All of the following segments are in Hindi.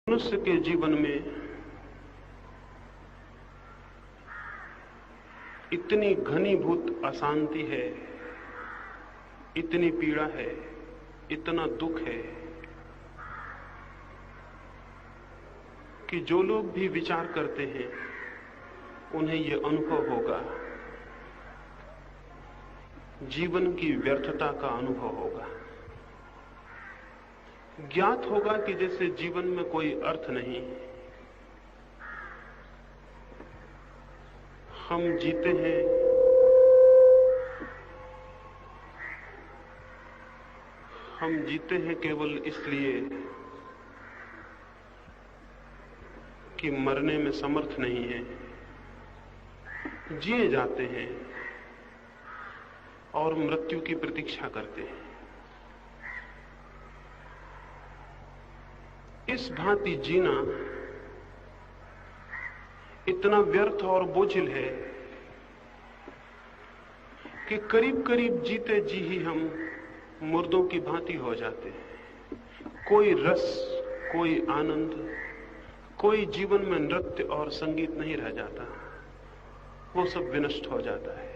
मनुष्य के जीवन में इतनी घनीभूत अशांति है, इतनी पीड़ा है, इतना दुख है कि जो लोग भी विचार करते हैं उन्हें यह अनुभव होगा, जीवन की व्यर्थता का अनुभव होगा। ज्ञात होगा कि जैसे जीवन में कोई अर्थ नहीं। हम जीते हैं केवल इसलिए कि मरने में समर्थ नहीं है। जिए जाते हैं और मृत्यु की प्रतीक्षा करते हैं। इस भांति जीना इतना व्यर्थ और बोझिल है कि करीब करीब जीते जी ही हम मुर्दों की भांति हो जाते हैं। कोई रस, कोई आनंद, कोई जीवन में नृत्य और संगीत नहीं रह जाता। वो सब विनष्ट हो जाता है।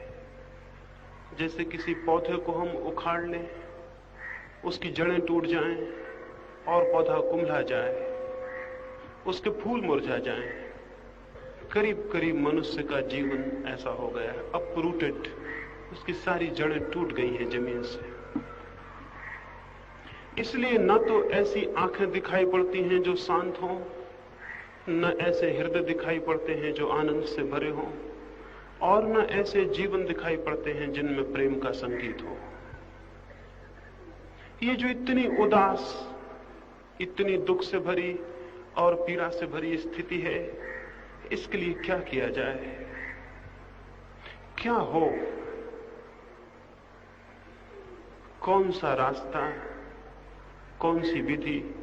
जैसे किसी पौधे को हम उखाड़ लें, उसकी जड़ें टूट जाएं और पौधा कुम्हला जाए, उसके फूल मुरझा जाएं। करीब करीब मनुष्य का जीवन ऐसा हो गया है, अपरूटेड। उसकी सारी जड़ें टूट गई हैं जमीन से। इसलिए न तो ऐसी आंखें दिखाई पड़ती हैं जो शांत हों, न ऐसे हृदय दिखाई पड़ते हैं जो आनंद से भरे हों, और न ऐसे जीवन दिखाई पड़ते हैं जिनमें प्रेम का संगीत हो। ये जो इतनी उदास, इतनी दुख से भरी और पीड़ा से भरी स्थिति है, इसके लिए क्या किया जाए? क्या हो? कौन सा रास्ता, कौन सी विधि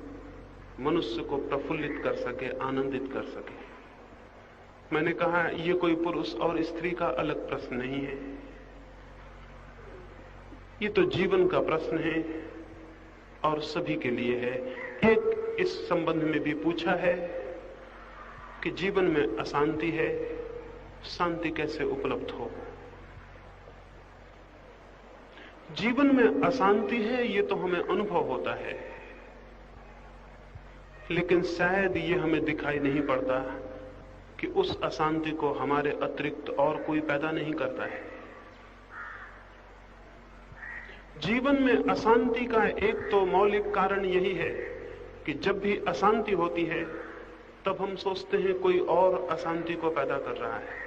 मनुष्य को प्रफुल्लित कर सके, आनंदित कर सके? मैंने कहा यह कोई पुरुष और स्त्री का अलग प्रश्न नहीं है। ये तो जीवन का प्रश्न है और सभी के लिए है। एक इस संबंध में भी पूछा है कि जीवन में अशांति है, शांति कैसे उपलब्ध हो? जीवन में अशांति है, ये तो हमें अनुभव होता है, लेकिन शायद ये हमें दिखाई नहीं पड़ता कि उस अशांति को हमारे अतिरिक्त और कोई पैदा नहीं करता है। जीवन में अशांति का एक तो मौलिक कारण यही है कि जब भी अशांति होती है तब हम सोचते हैं कोई और अशांति को पैदा कर रहा है।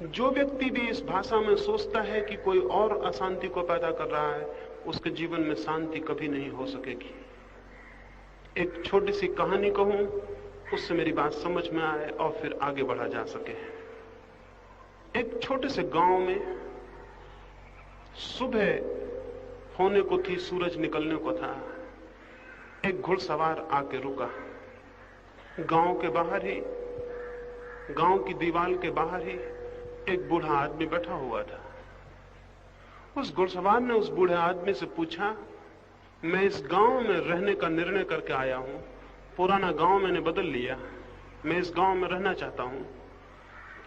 जो व्यक्ति भी इस भाषा में सोचता है कि कोई और अशांति को पैदा कर रहा है, उसके जीवन में शांति कभी नहीं हो सकेगी। एक छोटी सी कहानी कहूं, उससे मेरी बात समझ में आए और फिर आगे बढ़ा जा सके। एक छोटे से गांव में सुबह होने को थी, सूरज निकलने को था। एक घुड़सवार आके रुका। गांव के बाहर ही, गांव की दीवार के बाहर ही एक बूढ़ा आदमी बैठा हुआ था। उस घुड़सवार ने उस बूढ़े आदमी से पूछा, मैं इस गांव में रहने का निर्णय करके आया हूं। पुराना गांव मैंने बदल लिया, मैं इस गांव में रहना चाहता हूं।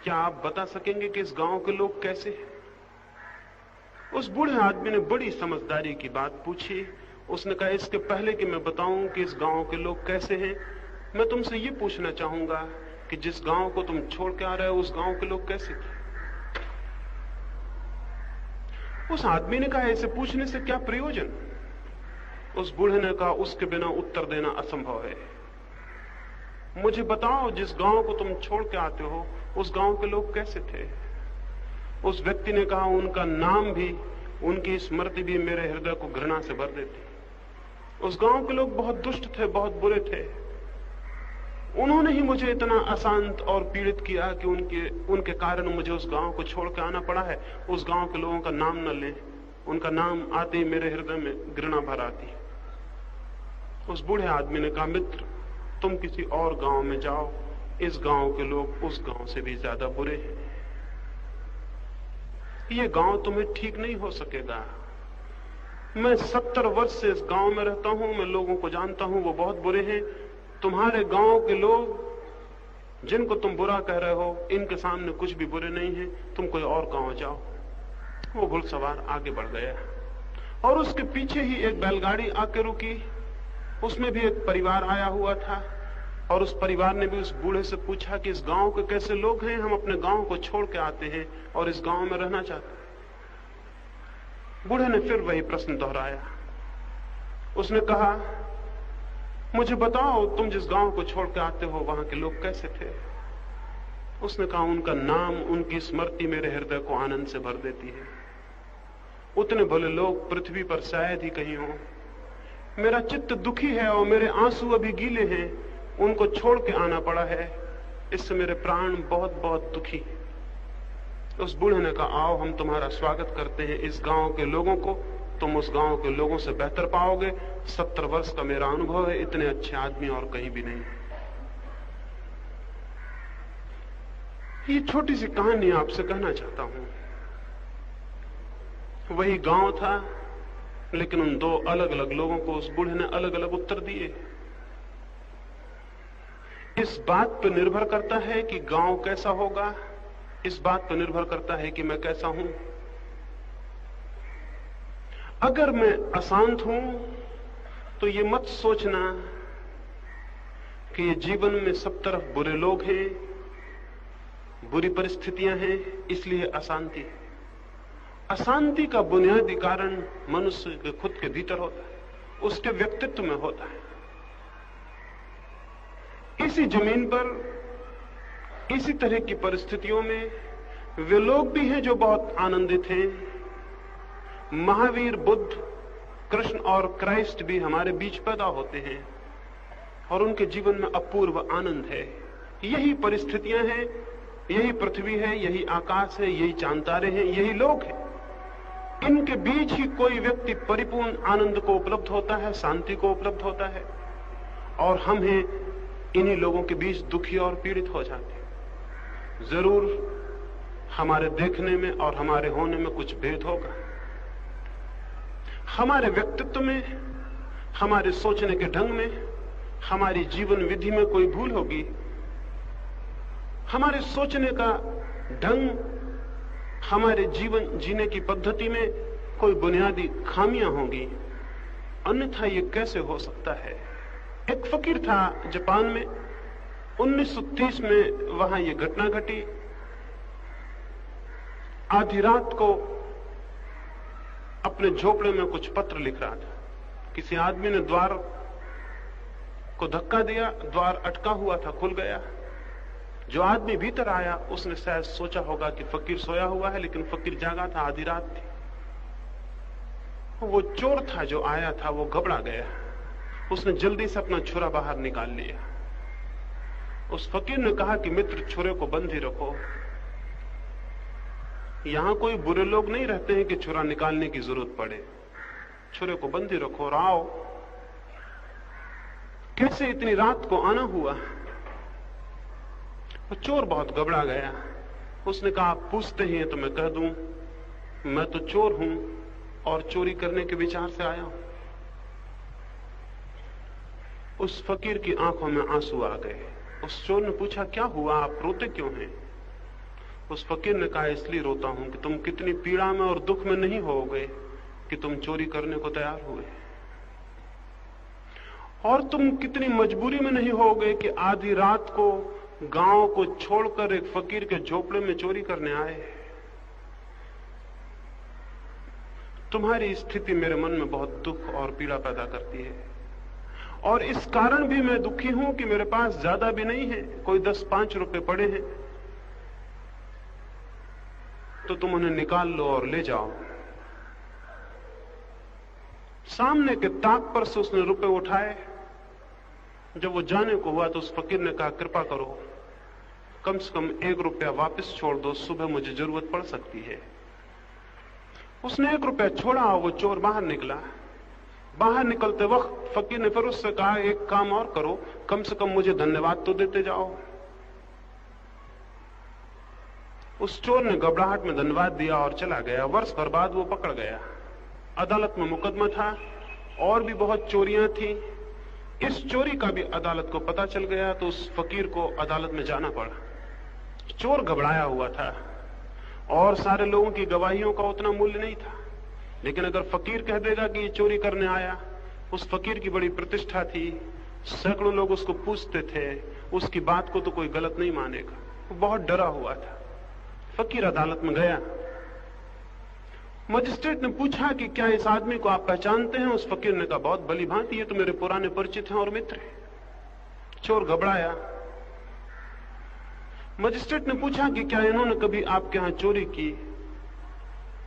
क्या आप बता सकेंगे कि इस गांव के लोग कैसे हैं? उस बूढ़े आदमी ने बड़ी समझदारी की बात पूछी। उसने कहा, इसके पहले कि मैं बताऊं कि इस गांव के लोग कैसे हैं, मैं तुमसे ये पूछना चाहूंगा कि जिस गांव को तुम छोड़ के आ रहे हो, उस गांव के लोग कैसे थे? उस आदमी ने कहा, इसे पूछने से क्या प्रयोजन? उस बूढ़े ने कहा, उसके बिना उत्तर देना असंभव है। मुझे बताओ, जिस गांव को तुम छोड़ के आते हो, उस गांव के लोग कैसे थे? उस व्यक्ति ने कहा, उनका नाम भी, उनकी स्मृति भी मेरे हृदय को घृणा से भर देती। उस गांव के लोग बहुत दुष्ट थे, बहुत बुरे थे। उन्होंने ही मुझे इतना अशांत और पीड़ित किया कि उनके कारण मुझे उस गांव को छोड़ के आना पड़ा है। उस गांव के लोगों का नाम न लें, उनका नाम आते ही मेरे हृदय में घृणा भर आती। उस बूढ़े आदमी ने कहा, मित्र, तुम किसी और गांव में जाओ, इस गांव के लोग उस गांव से भी ज्यादा बुरे हैं। ये गांव तुम्हें ठीक नहीं हो सकेगा। मैं 70 वर्ष से इस गांव में रहता हूं, मैं लोगों को जानता हूं, वो बहुत बुरे हैं। तुम्हारे गांव के लोग जिनको तुम बुरा कह रहे हो, इनके सामने कुछ भी बुरे नहीं है, तुम कोई और गांव जाओ। वो घुड़सवार आगे बढ़ गया और उसके पीछे ही एक बैलगाड़ी आके रुकी। उसमें भी एक परिवार आया हुआ था और उस परिवार ने भी उस बूढ़े से पूछा कि इस गांव के कैसे लोग हैं, हम अपने गांव को छोड़ के आते हैं और इस गांव में रहना चाहते हैं। बूढ़े ने फिर वही प्रश्न दोहराया। उसने कहा, मुझे बताओ तुम जिस गांव को छोड़ के आते हो वहां के लोग कैसे थे? उसने कहा, उनका नाम, उनकी स्मृति मेरे हृदय को आनंद से भर देती है। उतने भले लोग पृथ्वी पर शायद ही कहीं हो। मेरा चित्त दुखी है और मेरे आंसू अभी गीले हैं, उनको छोड़ के आना पड़ा है, इससे मेरे प्राण बहुत बहुत दुखी। उस बूढ़े ने कहा, आओ हम तुम्हारा स्वागत करते हैं। इस गांव के लोगों को तुम उस गांव के लोगों से बेहतर पाओगे। 70 वर्ष का मेरा अनुभव है, इतने अच्छे आदमी और कहीं भी नहीं। ये छोटी सी कहानी आपसे कहना चाहता हूं। वही गांव था, लेकिन उन दो अलग अलग लोगों को उस बूढ़े ने अलग अलग उत्तर दिए। इस बात पर निर्भर करता है कि गांव कैसा होगा, इस बात पर निर्भर करता है कि मैं कैसा हूं। अगर मैं अशांत हूं तो ये मत सोचना कि ये जीवन में सब तरफ बुरे लोग हैं, बुरी परिस्थितियां हैं, इसलिए अशांति है। अशांति का बुनियादी कारण मनुष्य के खुद के भीतर होता है, उसके व्यक्तित्व में होता है। इसी जमीन पर, इसी तरह की परिस्थितियों में वे लोग भी हैं जो बहुत आनंदित हैं। महावीर, बुद्ध, कृष्ण और क्राइस्ट भी हमारे बीच पैदा होते हैं और उनके जीवन में अपूर्व आनंद है। यही परिस्थितियां हैं, यही पृथ्वी है, यही आकाश है, यही चांद तारे हैं, यही लोग हैं। इनके बीच ही कोई व्यक्ति परिपूर्ण आनंद को उपलब्ध होता है, शांति को उपलब्ध होता है, और हम हैं इन्हीं लोगों के बीच दुखी और पीड़ित हो जाते हैं। जरूर हमारे देखने में और हमारे होने में कुछ भेद होगा, हमारे व्यक्तित्व में, हमारे सोचने के ढंग में, हमारी जीवन विधि में कोई भूल होगी, हमारे सोचने का ढंग, हमारे जीवन जीने की पद्धति में कोई बुनियादी खामियां होंगी, अन्यथा ये कैसे हो सकता है। एक फकीर था जापान में, 1930 में वहां ये घटना घटी। आधी रात को अपने झोपड़े में कुछ पत्र लिख रहा था। किसी आदमी ने द्वार को धक्का दिया, द्वार अटका हुआ था, खुल गया। जो आदमी भीतर आया उसने शायद सोचा होगा कि फकीर सोया हुआ है, लेकिन फकीर जागा था, आधी रात थी। वो चोर था जो आया था, वो घबरा गया। उसने जल्दी से अपना छुरा बाहर निकाल लिया। उस फकीर ने कहा कि मित्र, छुरे को बंद ही रखो, यहां कोई बुरे लोग नहीं रहते हैं कि छुरा निकालने की जरूरत पड़े। छुरे को बंद ही रखो और आओ। कैसे इतनी रात को आना हुआ? वो चोर बहुत घबरा गया। उसने कहा, आप पूछते ही हैं तो मैं कह दूं, मैं तो चोर हूं और चोरी करने के विचार से आया हूं। उस फकीर की आंखों में आंसू आ गए। उस चोर ने पूछा, क्या हुआ, आप रोते क्यों हैं? उस फकीर ने कहा, इसलिए रोता हूं कि तुम कितनी पीड़ा में और दुख में नहीं होगे कि तुम चोरी करने को तैयार हुए, और तुम कितनी मजबूरी में नहीं होगे कि आधी रात को गांव को छोड़कर एक फकीर के झोपड़े में चोरी करने आए। तुम्हारी स्थिति मेरे मन में बहुत दुख और पीड़ा पैदा करती है, और इस कारण भी मैं दुखी हूं कि मेरे पास ज्यादा भी नहीं है, कोई 10-5 रुपए पड़े हैं तो तुम उन्हें निकाल लो और ले जाओ। सामने के ताक पर से उसने रुपए उठाए। जब वो जाने को हुआ तो उस फकीर ने कहा, कृपा करो, कम से कम 1 रुपया वापस छोड़ दो, सुबह मुझे जरूरत पड़ सकती है। उसने 1 रुपया छोड़ा और वो चोर बाहर निकला। बाहर निकलते वक्त फकीर ने फिर उससे कहा, एक काम और करो, कम से कम मुझे धन्यवाद तो देते जाओ। उस चोर ने घबराहट में धन्यवाद दिया और चला गया। वर्ष भर बाद वो पकड़ गया। अदालत में मुकदमा था, और भी बहुत चोरियां थी, इस चोरी का भी अदालत को पता चल गया तो उस फकीर को अदालत में जाना पड़ा। चोर घबराया हुआ था और सारे लोगों की गवाहियों का उतना मूल्य नहीं था, लेकिन अगर फकीर कह देगा कि ये चोरी करने आया, उस फकीर की बड़ी प्रतिष्ठा थी, सैकड़ों लोग उसको पूछते थे, उसकी बात को तो कोई गलत नहीं मानेगा। वो बहुत डरा हुआ था। फकीर अदालत में गया। मजिस्ट्रेट ने पूछा कि क्या इस आदमी को आप पहचानते हैं? उस फकीर ने कहा, बहुत भली भांति, ये तो मेरे पुराने परिचित हैं और मित्र हैं। चोर घबराया। मजिस्ट्रेट ने पूछा कि क्या इन्होंने कभी आपके यहां चोरी की?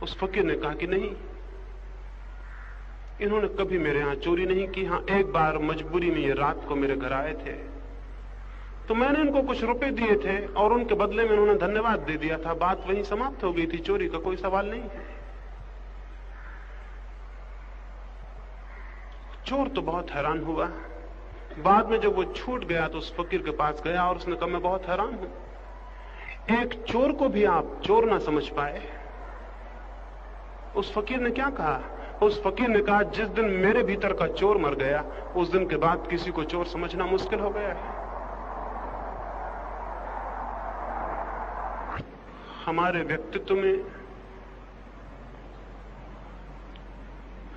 उस फकीर ने कहा कि नहीं, इन्होंने कभी मेरे यहां चोरी नहीं की। हां, एक बार मजबूरी में ये रात को मेरे घर आए थे, तो मैंने इनको कुछ रुपए दिए थे और उनके बदले में इन्होंने धन्यवाद दे दिया था। बात वहीं समाप्त हो गई थी, चोरी का कोई सवाल नहीं है। चोर तो बहुत हैरान हुआ। बाद में जब वो छूट गया तो उस फकीर के पास गया और उसने कहा, मैं बहुत हैरान हूं, एक चोर को भी आप चोर ना समझ पाए। उस फकीर ने क्या कहा? उस फकीर ने कहा, जिस दिन मेरे भीतर का चोर मर गया, उस दिन के बाद किसी को चोर समझना मुश्किल हो गया है। हमारे व्यक्तित्व में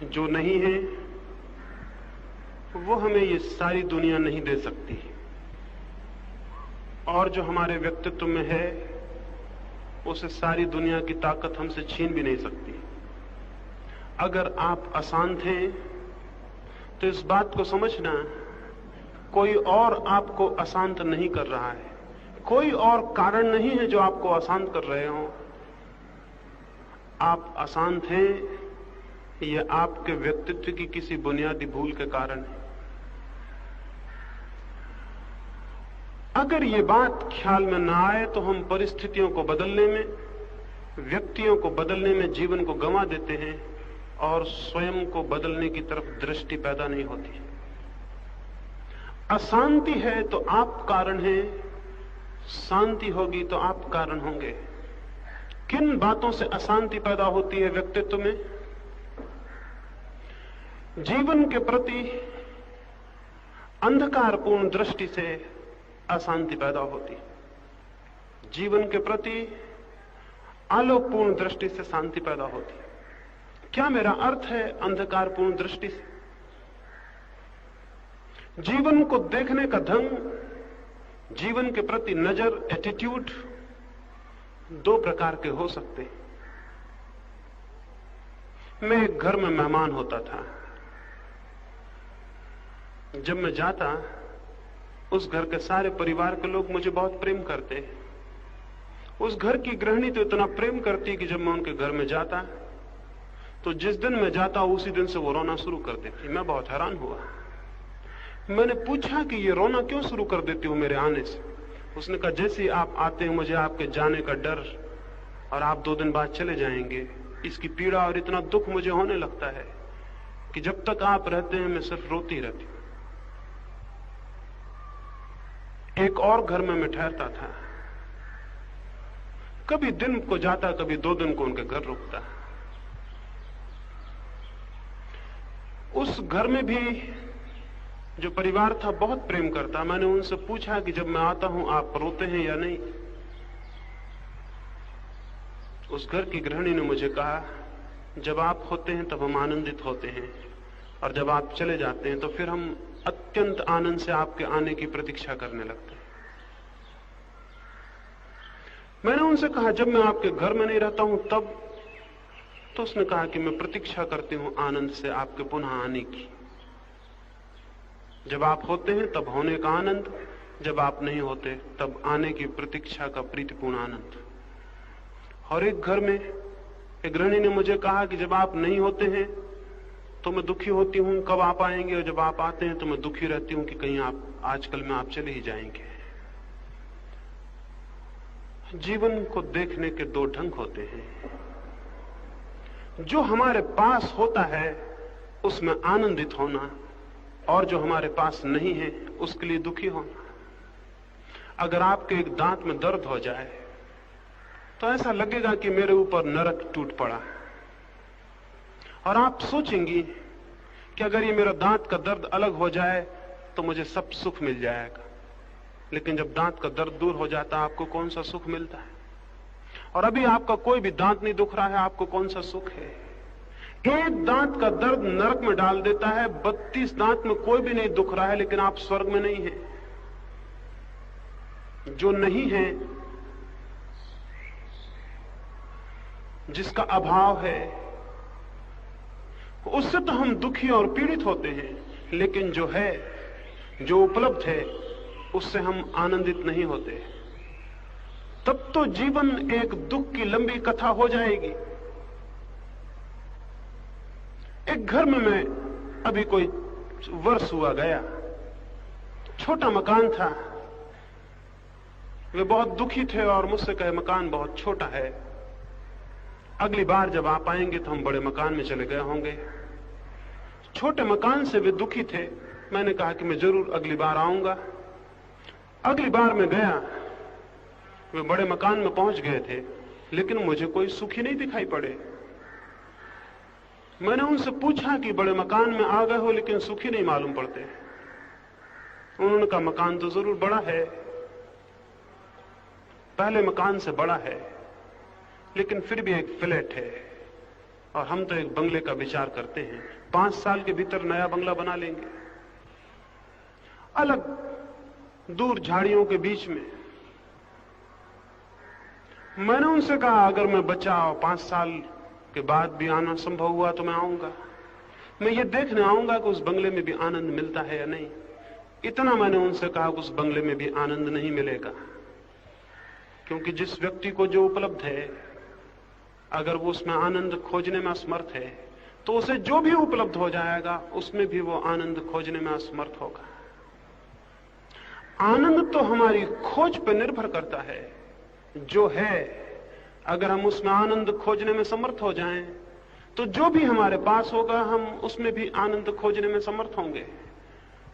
जो नहीं है वो हमें ये सारी दुनिया नहीं दे सकती, और जो हमारे व्यक्तित्व में है उसे सारी दुनिया की ताकत हमसे छीन भी नहीं सकती। अगर आप अशांत हैं तो इस बात को समझना, कोई और आपको अशांत नहीं कर रहा है, कोई और कारण नहीं है जो आपको अशांत कर रहे हो। आप अशांत हैं ये आपके व्यक्तित्व की किसी बुनियादी भूल के कारण है। अगर ये बात ख्याल में ना आए तो हम परिस्थितियों को बदलने में, व्यक्तियों को बदलने में जीवन को गंवा देते हैं और स्वयं को बदलने की तरफ दृष्टि पैदा नहीं होती। अशांति है तो आप कारण हैं, शांति होगी तो आप कारण होंगे। किन बातों से अशांति पैदा होती है व्यक्तित्व में? जीवन के प्रति अंधकारपूर्ण दृष्टि से अशांति पैदा होती, जीवन के प्रति आलोकपूर्ण दृष्टि से शांति पैदा होती। क्या मेरा अर्थ है अंधकारपूर्ण दृष्टि से? जीवन को देखने का ढंग, जीवन के प्रति नजर, एटीट्यूड दो प्रकार के हो सकते हैं। मैं एक घर में मेहमान होता था। जब मैं जाता, उस घर के सारे परिवार के लोग मुझे बहुत प्रेम करते। उस घर की गृहिणी तो इतना प्रेम करती कि जब मैं उनके घर में जाता तो जिस दिन मैं जाता उसी दिन से वो रोना शुरू कर देती। मैं बहुत हैरान हुआ। मैंने पूछा कि ये रोना क्यों शुरू कर देती हो मेरे आने से? उसने कहा, जैसे ही आप आते हैं मुझे आपके जाने का डर और आप 2 दिन बाद चले जाएंगे, इसकी पीड़ा और इतना दुख मुझे होने लगता है कि जब तक आप रहते हैं मैं सिर्फ रोती रहती हूं। एक और घर में मैं ठहरता था, कभी दिन को जाता, कभी 2 दिन को उनके घर रुकता। उस घर में भी जो परिवार था बहुत प्रेम करता। मैंने उनसे पूछा कि जब मैं आता हूं आप रोते हैं या नहीं? उस घर की गृहिणी ने मुझे कहा, जब आप होते हैं तब हम आनंदित होते हैं, और जब आप चले जाते हैं तो फिर हम अत्यंत आनंद से आपके आने की प्रतीक्षा करने लगते हैं। मैंने उनसे कहा, जब मैं आपके घर में नहीं रहता हूं तब? तो उसने कहा कि मैं प्रतीक्षा करती हूं आनंद से आपके पुनः आने की। जब आप होते हैं तब होने का आनंद, जब आप नहीं होते तब आने की प्रतीक्षा का प्रीतिपूर्ण आनंद। और एक घर में एक गृहिणी ने मुझे कहा कि जब आप नहीं होते हैं तो मैं दुखी होती हूं, कब आप आएंगे, और जब आप आते हैं तो मैं दुखी रहती हूं कि कहीं आप आजकल में आप चले ही जाएंगे। जीवन को देखने के 2 ढंग होते हैं। जो हमारे पास होता है उसमें आनंदित होना, और जो हमारे पास नहीं है उसके लिए दुखी होना। अगर आपके एक दांत में दर्द हो जाए तो ऐसा लगेगा कि मेरे ऊपर नरक टूट पड़ा, और आप सोचेंगी कि अगर ये मेरा दांत का दर्द अलग हो जाए तो मुझे सब सुख मिल जाएगा। लेकिन जब दांत का दर्द दूर हो जाता है, आपको कौन सा सुख मिलता है? और अभी आपका कोई भी दांत नहीं दुख रहा है, आपको कौन सा सुख है? एक दांत का दर्द नरक में डाल देता है, 32 दांत में कोई भी नहीं दुख रहा है, लेकिन आप स्वर्ग में नहीं हैं। जो नहीं है, जिसका अभाव है, उससे तो हम दुखी और पीड़ित होते हैं, लेकिन जो है, जो उपलब्ध है, उससे हम आनंदित नहीं होते। तब तो जीवन एक दुख की लंबी कथा हो जाएगी। एक घर में मैं अभी कोई वर्ष हुआ गया, छोटा मकान था। वे बहुत दुखी थे और मुझसे कहे मकान बहुत छोटा है, अगली बार जब आप आएंगे तो हम बड़े मकान में चले गए होंगे। छोटे मकान से वे दुखी थे। मैंने कहा कि मैं जरूर अगली बार आऊंगा। अगली बार मैं गया, वे बड़े मकान में पहुंच गए थे, लेकिन मुझे कोई सुखी नहीं दिखाई पड़े। मैंने उनसे पूछा कि बड़े मकान में आ गए हो लेकिन सुखी नहीं मालूम पड़ते। उन्होंने कहा मकान तो जरूर बड़ा है, पहले मकान से बड़ा है, लेकिन फिर भी एक फ्लैट है और हम तो एक बंगले का विचार करते हैं। 5 साल के भीतर नया बंगला बना लेंगे, अलग दूर झाड़ियों के बीच में। मैंने उनसे कहा अगर मैं बचा और 5 साल के बाद भी आना संभव हुआ तो मैं आऊंगा। मैं ये देखने आऊंगा कि उस बंगले में भी आनंद मिलता है या नहीं। इतना मैंने उनसे कहा कि उस बंगले में भी आनंद नहीं मिलेगा, क्योंकि जिस व्यक्ति को जो उपलब्ध है, अगर वो उसमें आनंद खोजने में असमर्थ है, तो उसे जो भी उपलब्ध हो जाएगा उसमें भी वो आनंद खोजने में असमर्थ होगा। आनंद तो हमारी खोज पर निर्भर करता है। जो है, अगर हम उसमें आनंद खोजने में समर्थ हो जाएं, तो जो भी हमारे पास होगा हम उसमें भी आनंद खोजने में समर्थ होंगे।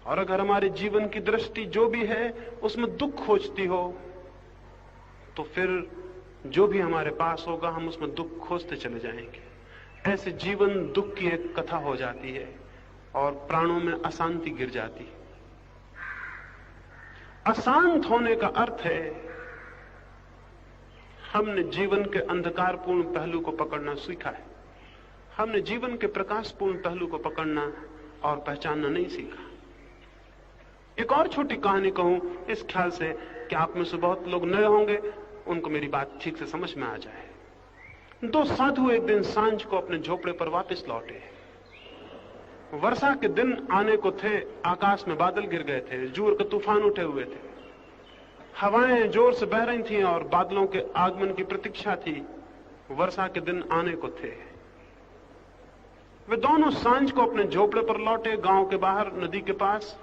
और अगर हमारे जीवन की दृष्टि जो भी है उसमें दुख खोजती हो, तो फिर जो भी हमारे पास होगा हम उसमें दुख खोजते चले जाएंगे। ऐसे जीवन दुख की एक कथा हो जाती है और प्राणों में अशांति गिर जाती है। अशांत होने का अर्थ है हमने जीवन के अंधकारपूर्ण पहलू को पकड़ना सीखा है। हमने जीवन के प्रकाशपूर्ण पहलू को पकड़ना और पहचानना नहीं सीखा। एक और छोटी कहानी कहूं, इस ख्याल से कि आप में से बहुत लोग नए होंगे, उनको मेरी बात ठीक से समझ में आ जाए। 2 साधु एक दिन सांझ को अपने झोपड़े पर वापस लौटे। वर्षा के दिन आने को थे, आकाश में बादल गिर गए थे, जोर के तूफान उठे हुए थे, हवाएं जोर से बह रही थीं और बादलों के आगमन की प्रतीक्षा थी। वर्षा के दिन आने को थे। वे दोनों सांझ को अपने झोपड़े पर लौटे, गांव के बाहर नदी के पास।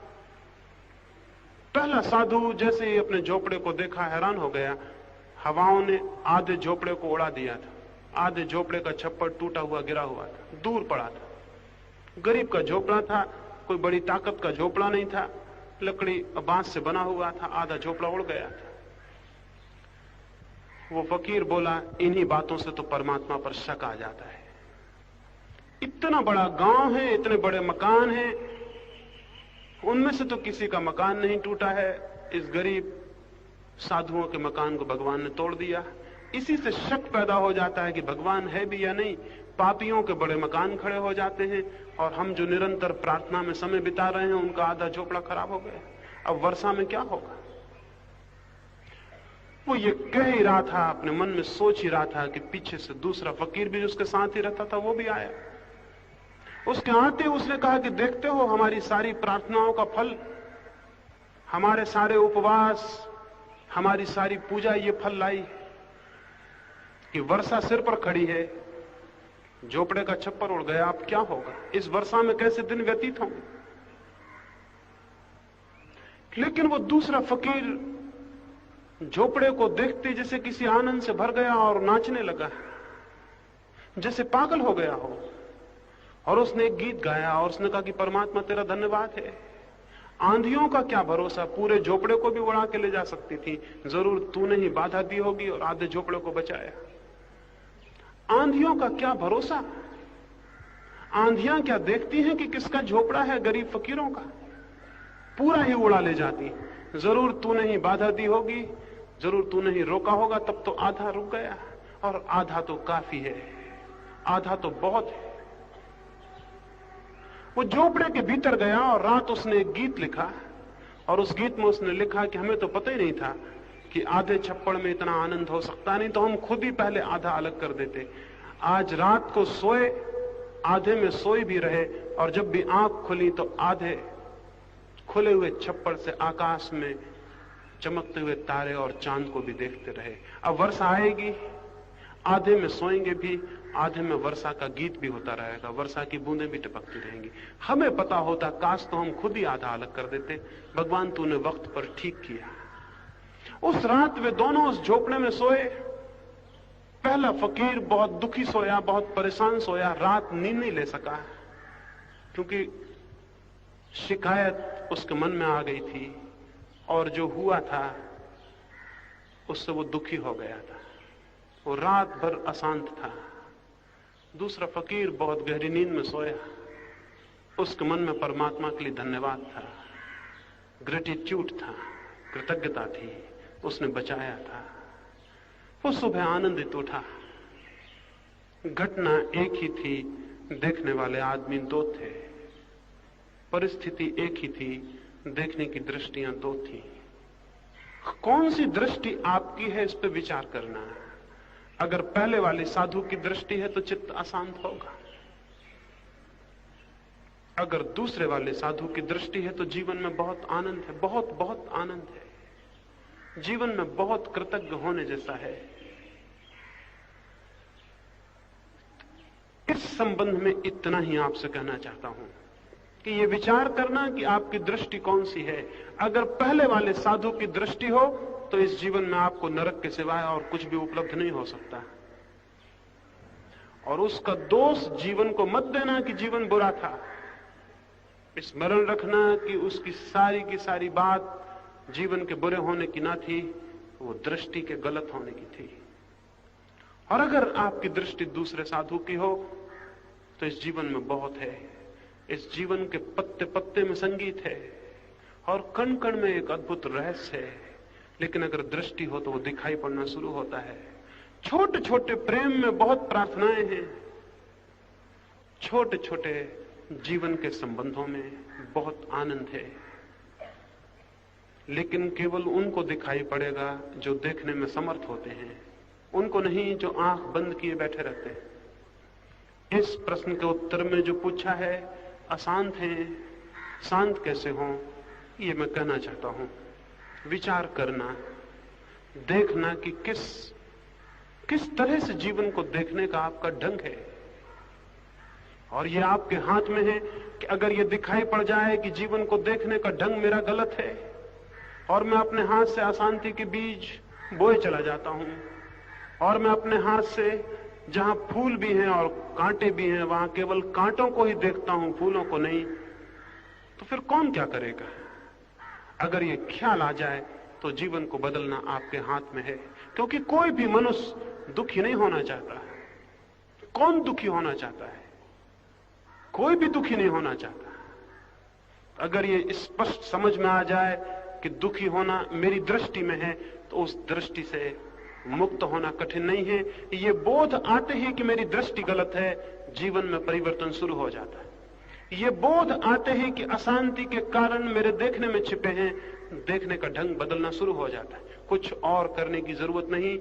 पहला साधु जैसे ही अपने झोपड़े को देखा हैरान हो गया। हवाओं ने आधे झोपड़े को उड़ा दिया था, आधे झोपड़े का छप्पर टूटा हुआ गिरा हुआ था, दूर पड़ा था। गरीब का झोपड़ा था, कोई बड़ी ताकत का झोपड़ा नहीं था, लकड़ी बांस से बना हुआ था, आधा झोपड़ा उड़ गया था। वो फकीर बोला, इन्हीं बातों से तो परमात्मा पर शक आ जाता है। इतना बड़ा गांव है, इतने बड़े मकान हैं, उनमें से तो किसी का मकान नहीं टूटा है। इस गरीब साधुओं के मकान को भगवान ने तोड़ दिया। इसी से शक पैदा हो जाता है कि भगवान है भी या नहीं। पापियों के बड़े मकान खड़े हो जाते हैं और हम जो निरंतर प्रार्थना में समय बिता रहे हैं, उनका आधा झोपड़ा खराब हो गया। अब वर्षा में क्या होगा? वो ये कह ही रहा था, अपने मन में सोच ही रहा था कि पीछे से दूसरा फकीर भी उसके साथ ही रहता था, वो भी आया। उसके आते उसने कहा कि देखते हो, हमारी सारी प्रार्थनाओं का फल, हमारे सारे उपवास, हमारी सारी पूजा ये फल लाई कि वर्षा सिर पर खड़ी है, झोपड़े का छप्पर उड़ गया। अब क्या होगा? इस वर्षा में कैसे दिन व्यतीत होंगे? लेकिन वो दूसरा फकीर झोपड़े को देखते जैसे किसी आनंद से भर गया और नाचने लगा, जैसे पागल हो गया हो। और उसने एक गीत गाया और उसने कहा कि परमात्मा तेरा धन्यवाद है। आंधियों का क्या भरोसा, पूरे झोपड़े को भी उड़ा के ले जा सकती थी, जरूर तूने ही बाधा दी होगी और आधे झोपड़े को बचाया। आंधियों का क्या भरोसा? आंधियां क्या देखती हैं कि किसका झोपड़ा है? गरीब फकीरों का। पूरा ही उड़ा ले जाती। जरूर तूने ही बाधा दी होगी, जरूर तूने ही रोका होगा, तब तो आधा रुक गया, और आधा तो काफी है, आधा तो बहुत है। वो झोपड़े के भीतर गया और रात उसने एक गीत लिखा, और उस गीत में उसने लिखा कि हमें तो पता ही नहीं था कि आधे छप्पड़ में इतना आनंद हो सकता, नहीं तो हम खुद ही पहले आधा अलग कर देते। आज रात को सोए, आधे में सोए भी रहे, और जब भी आंख खुली तो आधे खुले हुए छप्पड़ से आकाश में चमकते हुए तारे और चांद को भी देखते रहे। अब वर्षा आएगी, आधे में सोएंगे भी, आधे में वर्षा का गीत भी होता रहेगा, वर्षा की बूंदें भी टपकती रहेंगी। हमें पता होता, काश तो हम खुद ही आधा अलग कर देते। भगवान तूने वक्त पर ठीक किया। उस रात वे दोनों उस झोपड़े में सोए। पहला फकीर बहुत दुखी सोया, बहुत परेशान सोया, रात नींद नहीं ले सका, क्योंकि शिकायत उसके मन में आ गई थी, और जो हुआ था उससे वो दुखी हो गया था। वो रात भर अशांत था। दूसरा फकीर बहुत गहरी नींद में सोया, उसके मन में परमात्मा के लिए धन्यवाद था, ग्रेटिट्यूड था, कृतज्ञता थी, उसने बचाया था। वो सुबह आनंदित उठा। घटना एक ही थी, देखने वाले आदमी दो थे, परिस्थिति एक ही थी, देखने की दृष्टियां दो थी। कौन सी दृष्टि आपकी है, इस पर विचार करना है। अगर पहले वाली साधु की दृष्टि है तो चित्त अशांत होगा, अगर दूसरे वाले साधु की दृष्टि है तो जीवन में बहुत आनंद है, बहुत बहुत आनंद है, जीवन में बहुत कृतज्ञ होने जैसा है। इस संबंध में इतना ही आपसे कहना चाहता हूं कि ये विचार करना कि आपकी दृष्टि कौन सी है। अगर पहले वाले साधु की दृष्टि हो तो इस जीवन में आपको नरक के सिवाय और कुछ भी उपलब्ध नहीं हो सकता, और उसका दोष जीवन को मत देना कि जीवन बुरा था। स्मरण रखना कि उसकी सारी की सारी बात जीवन के बुरे होने की ना थी, वो दृष्टि के गलत होने की थी। और अगर आपकी दृष्टि दूसरे साधु की हो तो इस जीवन में बहुत है, इस जीवन के पत्ते पत्ते में संगीत है, और कण कण में एक अद्भुत रहस्य है। लेकिन अगर दृष्टि हो तो वो दिखाई पड़ना शुरू होता है। छोटे छोटे प्रेम में बहुत प्रार्थनाएं हैं, छोटे छोटे जीवन के संबंधों में बहुत आनंद है, लेकिन केवल उनको दिखाई पड़ेगा जो देखने में समर्थ होते हैं, उनको नहीं जो आंख बंद किए बैठे रहते हैं। इस प्रश्न के उत्तर में जो पूछा है, अशांत हैं, शांत कैसे हों, ये मैं कहना चाहता हूं। विचार करना, देखना कि किस तरह से जीवन को देखने का आपका ढंग है, और ये आपके हाथ में है कि अगर ये दिखाई पड़ जाए कि जीवन को देखने का ढंग मेरा गलत है, और मैं अपने हाथ से अशांति के बीज बोए चला जाता हूं, और मैं अपने हाथ से जहां फूल भी हैं और कांटे भी हैं वहां केवल कांटों को ही देखता हूं, फूलों को नहीं, तो फिर कौन क्या करेगा? अगर ये ख्याल आ जाए तो जीवन को बदलना आपके हाथ में है, क्योंकि कोई भी मनुष्य दुखी नहीं होना चाहता। कौन दुखी होना चाहता है? कोई भी दुखी नहीं होना चाहता। अगर ये स्पष्ट समझ में आ जाए कि दुखी होना मेरी दृष्टि में है, तो उस दृष्टि से मुक्त होना कठिन नहीं है। ये बोध आते ही कि मेरी दृष्टि गलत है, जीवन में परिवर्तन शुरू हो जाता है। ये बोध आते ही कि अशांति के कारण मेरे देखने में छिपे हैं, देखने का ढंग बदलना शुरू हो जाता है। कुछ और करने की जरूरत नहीं,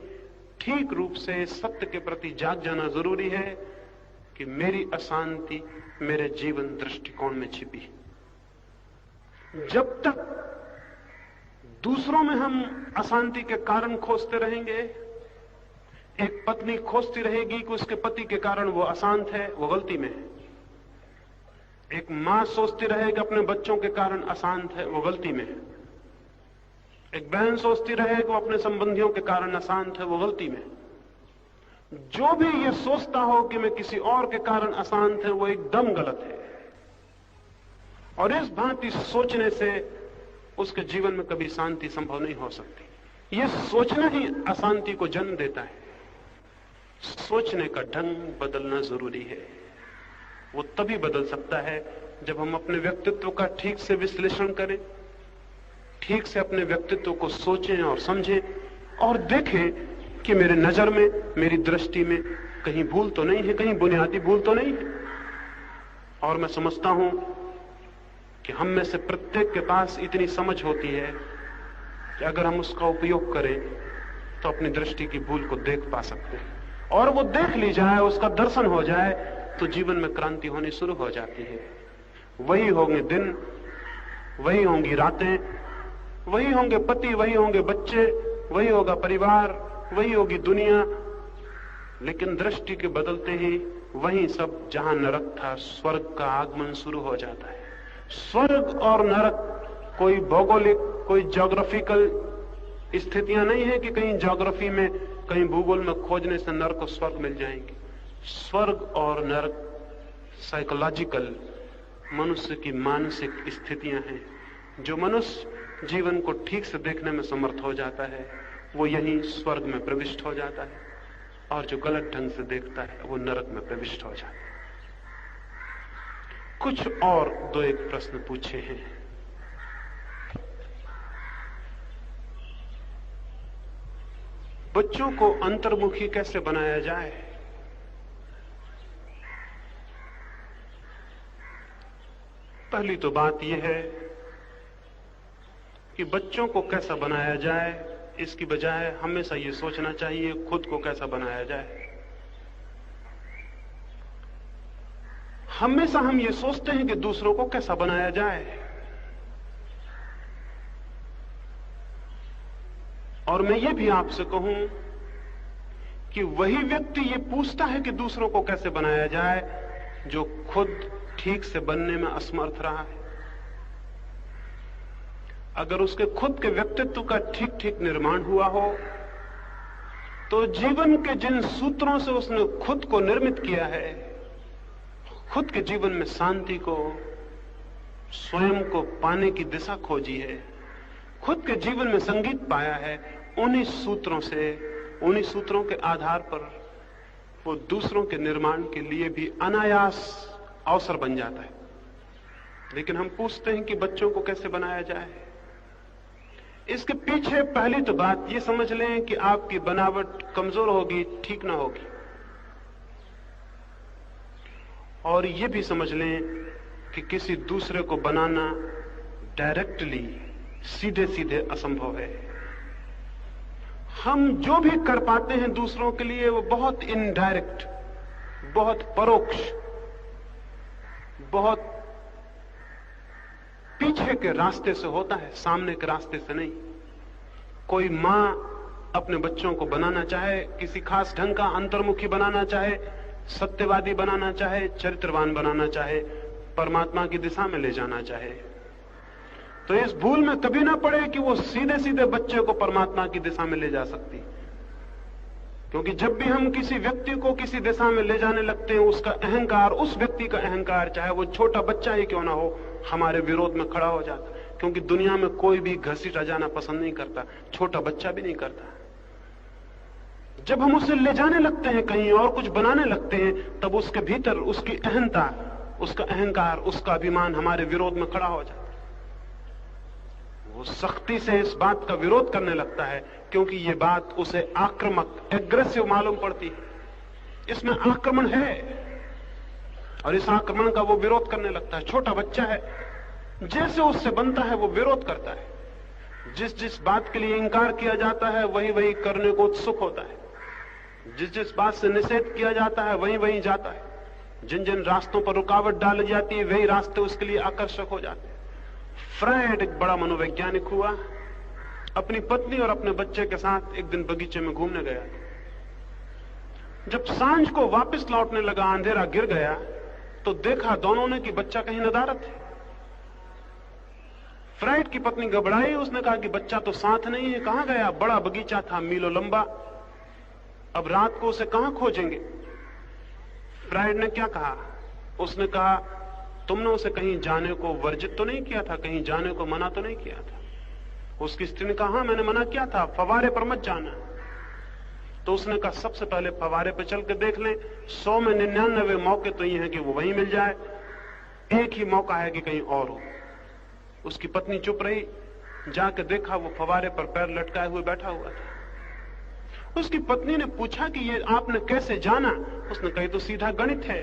ठीक रूप से सत्य के प्रति जाग जाना जरूरी है कि मेरी अशांति मेरे जीवन दृष्टिकोण में छिपी। जब तक दूसरों में हम अशांति के कारण खोजते रहेंगे, एक पत्नी खोजती रहेगी कि उसके पति के कारण वो अशांत है, वो गलती में है। एक मां सोचती रहेगी अपने बच्चों के कारण अशांत है, वो गलती में है। एक बहन सोचती रहे कि वो अपने संबंधियों के कारण अशांत है, वो गलती में। जो भी ये सोचता हो कि मैं किसी और के कारण अशांत है, वो एकदम गलत है। और इस भांति सोचने से उसके जीवन में कभी शांति संभव नहीं हो सकती। ये सोचना ही अशांति को जन्म देता है। सोचने का ढंग बदलना जरूरी है। वो तभी बदल सकता है जब हम अपने व्यक्तित्व का ठीक से विश्लेषण करें, ठीक से अपने व्यक्तित्व को सोचें और समझें और देखें कि मेरे नजर में, मेरी दृष्टि में कहीं भूल तो नहीं है, कहीं बुनियादी भूल तो नहीं है। और मैं समझता हूं कि हम में से प्रत्येक के पास इतनी समझ होती है कि अगर हम उसका उपयोग करें तो अपनी दृष्टि की भूल को देख पा सकते हैं, और वो देख ली जाए, उसका दर्शन हो जाए, तो जीवन में क्रांति होनी शुरू हो जाती है। वही होंगे दिन, वही होंगी रातें, वही होंगे पति, वही होंगे बच्चे, वही होगा परिवार, वही होगी दुनिया, लेकिन दृष्टि के बदलते ही वही सब जहां नरक था, स्वर्ग का आगमन शुरू हो जाता है। स्वर्ग और नरक कोई भौगोलिक, कोई ज्योग्राफिकल स्थितियां नहीं है कि कहीं ज्योग्राफी में, कहीं भूगोल में खोजने से नरक और स्वर्ग मिल जाएंगे। स्वर्ग और नरक साइकोलॉजिकल, मनुष्य की मानसिक स्थितियां हैं। जो मनुष्य जीवन को ठीक से देखने में समर्थ हो जाता है, वो यहीं स्वर्ग में प्रविष्ट हो जाता है, और जो गलत ढंग से देखता है वो नरक में प्रविष्ट हो जाता है। कुछ और दो एक प्रश्न पूछे हैं। बच्चों को अंतर्मुखी कैसे बनाया जाए? पहली तो बात यह है कि बच्चों को कैसा बनाया जाए, इसकी बजाय हमेशा ये सोचना चाहिए खुद को कैसा बनाया जाए। हमेशा हम ये सोचते हैं कि दूसरों को कैसा बनाया जाए, और मैं ये भी आपसे कहूं कि वही व्यक्ति ये पूछता है कि दूसरों को कैसे बनाया जाए जो खुद ठीक से बनने में असमर्थ रहा है। अगर उसके खुद के व्यक्तित्व का ठीक ठीक निर्माण हुआ हो, तो जीवन के जिन सूत्रों से उसने खुद को निर्मित किया है, खुद के जीवन में शांति को, स्वयं को पाने की दिशा खोजी है, खुद के जीवन में संगीत पाया है, उन्हीं सूत्रों से, उन्हीं सूत्रों के आधार पर वो दूसरों के निर्माण के लिए भी अनायास अवसर बन जाता है। लेकिन हम पूछते हैं कि बच्चों को कैसे बनाया जाए। इसके पीछे पहली तो बात ये समझ लें कि आपकी बनावट कमजोर होगी, ठीक ना होगी, और ये भी समझ लें कि किसी दूसरे को बनाना डायरेक्टली, सीधे सीधे असंभव है। हम जो भी कर पाते हैं दूसरों के लिए वो बहुत इनडायरेक्ट, बहुत परोक्ष, बहुत पीछे के रास्ते से होता है, सामने के रास्ते से नहीं। कोई मां अपने बच्चों को बनाना चाहे, किसी खास ढंग का अंतर्मुखी बनाना चाहे, सत्यवादी बनाना चाहे, चरित्रवान बनाना चाहे, परमात्मा की दिशा में ले जाना चाहे, तो इस भूल में कभी ना पड़े कि वो सीधे सीधे बच्चे को परमात्मा की दिशा में ले जा सकती। क्योंकि जब भी हम किसी व्यक्ति को किसी दिशा में ले जाने लगते हैं, उसका अहंकार, उस व्यक्ति का अहंकार, चाहे वो छोटा बच्चा ही क्यों ना हो, हमारे विरोध में खड़ा हो जाता। क्योंकि दुनिया में कोई भी घसीटा जाना पसंद नहीं करता, छोटा बच्चा भी नहीं करता। जब हम उसे ले जाने लगते हैं कहीं और कुछ बनाने लगते हैं, तब उसके भीतर उसकी अहंता, उसका अहंकार, उसका अभिमान हमारे विरोध में खड़ा हो जाता है। वो सख्ती से इस बात का विरोध करने लगता है, क्योंकि ये बात उसे आक्रामक, एग्रेसिव मालूम पड़ती है। इसमें आक्रमण है, और इस आक्रमण का वो विरोध करने लगता है। छोटा बच्चा है, जैसे उससे बनता है वो विरोध करता है। जिस जिस बात के लिए इंकार किया जाता है वही वही करने को उत्सुक होता है। जिस जिस बात से निषेध किया जाता है वही वही जाता है। जिन जिन रास्तों पर रुकावट डाली जाती है वही रास्ते उसके लिए आकर्षक हो जाते हैं। फ्रायड एक बड़ा मनोवैज्ञानिक हुआ, अपनी पत्नी और अपने बच्चे के साथ एक दिन बगीचे में घूमने गया। जब सांझ को वापस लौटने लगा, अंधेरा गिर गया, तो देखा दोनों ने कि बच्चा कहीं नदारत है। फ्रायड की पत्नी घबराई, उसने कहा कि बच्चा तो साथ नहीं है, कहां गया? बड़ा बगीचा था, मीलों लंबा, अब रात को उसे कहां खोजेंगे? फ्रायड ने क्या कहा? उसने कहा, तुमने उसे कहीं जाने को वर्जित तो नहीं किया था, कहीं जाने को मना तो नहीं किया था? उसकी स्त्री ने कहा, हाँ मैंने मना किया था, फवारे पर मत जाना। तो उसने कहा, सबसे पहले फवारे पर चल के देख लें, 100 में 99 मौके तो ये हैं कि वो वहीं मिल जाए, एक ही मौका है कि कहीं और हो। उसकी पत्नी चुप रही, जाके देखा वो फवारे पर पैर लटकाए हुए बैठा हुआ था। उसकी पत्नी ने पूछा कि ये आपने कैसे जाना? उसने कही तो सीधा गणित है।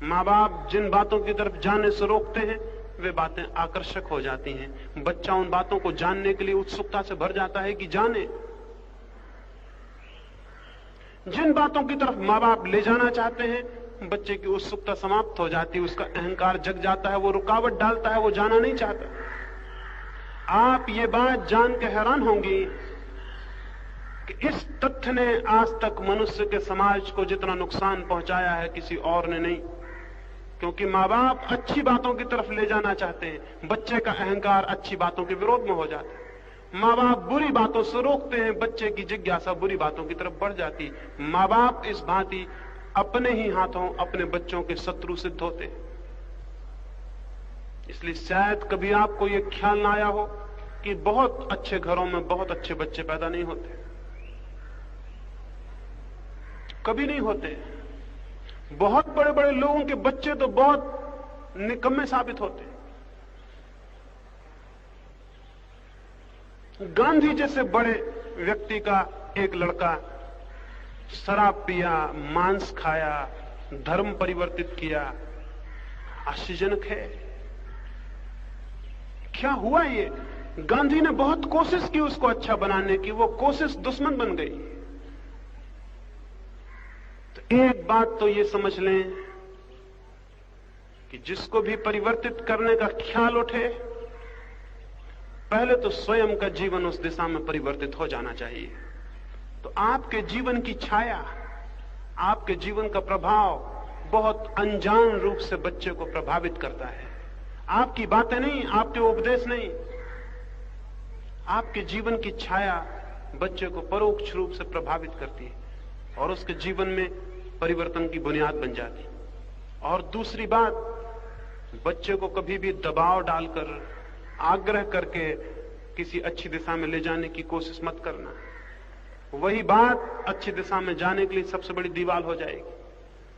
माँ बाप जिन बातों की तरफ जाने से रोकते हैं वे बातें आकर्षक हो जाती हैं। बच्चा उन बातों को जानने के लिए उत्सुकता से भर जाता है कि जाने। जिन बातों की तरफ माँ बाप ले जाना चाहते हैं बच्चे की उत्सुकता समाप्त हो जाती है, उसका अहंकार जग जाता है, वो रुकावट डालता है, वो जाना नहीं चाहता। आप ये बात जान के हैरान होंगी कि इस तथ्य ने आज तक मनुष्य के समाज को जितना नुकसान पहुंचाया है किसी और ने नहीं। क्योंकि माँ बाप अच्छी बातों की तरफ ले जाना चाहते हैं, बच्चे का अहंकार अच्छी बातों के विरोध में हो जाता है। माँ बाप बुरी बातों से रोकते हैं, बच्चे की जिज्ञासा बुरी बातों की तरफ बढ़ जाती। माँ बाप इस भांति अपने ही हाथों अपने बच्चों के शत्रु सिद्ध होते हैं। इसलिए शायद कभी आपको यह ख्याल ना आया हो कि बहुत अच्छे घरों में बहुत अच्छे बच्चे पैदा नहीं होते, कभी नहीं होते। बहुत बड़े बड़े लोगों के बच्चे तो बहुत निकम्मे साबित होते। गांधी जैसे बड़े व्यक्ति का एक लड़का शराब पिया, मांस खाया, धर्म परिवर्तित किया, आश्चर्यजनक है। क्या हुआ ये? गांधी ने बहुत कोशिश की उसको अच्छा बनाने की, वो कोशिश दुश्मन बन गई। तो एक बात तो ये समझ लें कि जिसको भी परिवर्तित करने का ख्याल उठे पहले तो स्वयं का जीवन उस दिशा में परिवर्तित हो जाना चाहिए। तो आपके जीवन की छाया, आपके जीवन का प्रभाव बहुत अनजान रूप से बच्चे को प्रभावित करता है। आपकी बातें नहीं, आपके उपदेश नहीं, आपके जीवन की छाया बच्चे को परोक्ष रूप से प्रभावित करती है और उसके जीवन में परिवर्तन की बुनियाद बन जाती। और दूसरी बात, बच्चे को कभी भी दबाव डालकर आग्रह करके किसी अच्छी दिशा में ले जाने की कोशिश मत करना। वही बात अच्छी दिशा में जाने के लिए सबसे बड़ी दीवार हो जाएगी।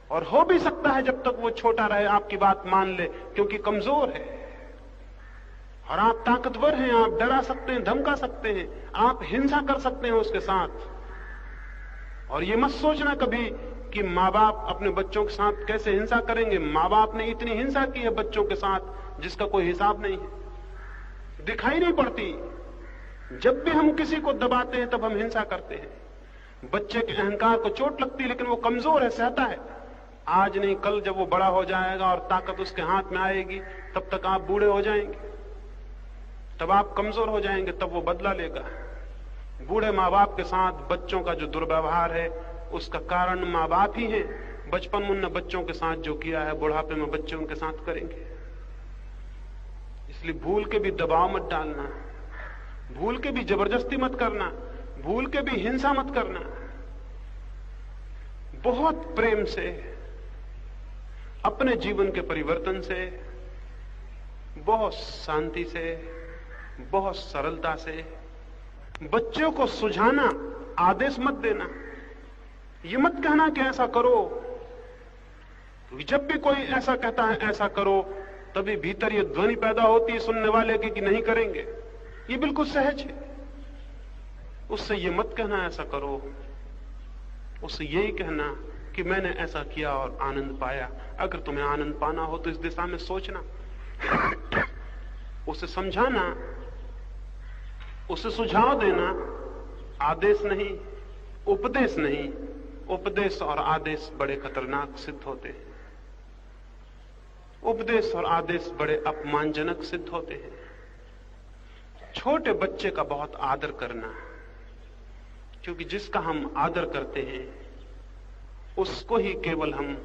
और हो भी सकता है जब तक वो छोटा रहे आपकी बात मान ले, क्योंकि कमजोर है और आप ताकतवर हैं, आप डरा सकते हैं, धमका सकते हैं, आप हिंसा कर सकते हैं उसके साथ। और ये मत सोचना कभी कि माँ बाप अपने बच्चों के साथ कैसे हिंसा करेंगे। माँ बाप ने इतनी हिंसा की है बच्चों के साथ जिसका कोई हिसाब नहीं है, दिखाई नहीं पड़ती। जब भी हम किसी को दबाते हैं तब हम हिंसा करते हैं। बच्चे के अहंकार को चोट लगती है लेकिन वो कमजोर है, सहता है। आज नहीं कल जब वो बड़ा हो जाएगा और ताकत उसके हाथ में आएगी तब तक आप बूढ़े हो जाएंगे, तब आप कमजोर हो जाएंगे, तब वो बदला लेगा। बूढ़े माँ बाप के साथ बच्चों का जो दुर्व्यवहार है उसका कारण माँ बाप ही है। बचपन में उन्होंने बच्चों के साथ जो किया है बुढ़ापे में बच्चे उनके साथ करेंगे। इसलिए भूल के भी दबाव मत डालना, भूल के भी जबरदस्ती मत करना, भूल के भी हिंसा मत करना। बहुत प्रेम से, अपने जीवन के परिवर्तन से, बहुत शांति से, बहुत सरलता से बच्चों को सुझाना, आदेश मत देना। ये मत कहना कि ऐसा करो, क्योंकि जब भी कोई ऐसा कहता है ऐसा करो तभी भीतर ये ध्वनि पैदा होती है सुनने वाले की कि नहीं करेंगे। ये बिल्कुल सहज है। उससे ये मत कहना ऐसा करो, उससे यही कहना कि मैंने ऐसा किया और आनंद पाया। अगर तुम्हें आनंद पाना हो तो इस दिशा में सोचना। उसे समझाना, उसे सुझाव देना, आदेश नहीं, उपदेश नहीं। उपदेश और आदेश बड़े खतरनाक सिद्ध होते हैं। उपदेश और आदेश बड़े अपमानजनक सिद्ध होते हैं। छोटे बच्चे का बहुत आदर करना, क्योंकि जिसका हम आदर करते हैं उसको ही केवल हम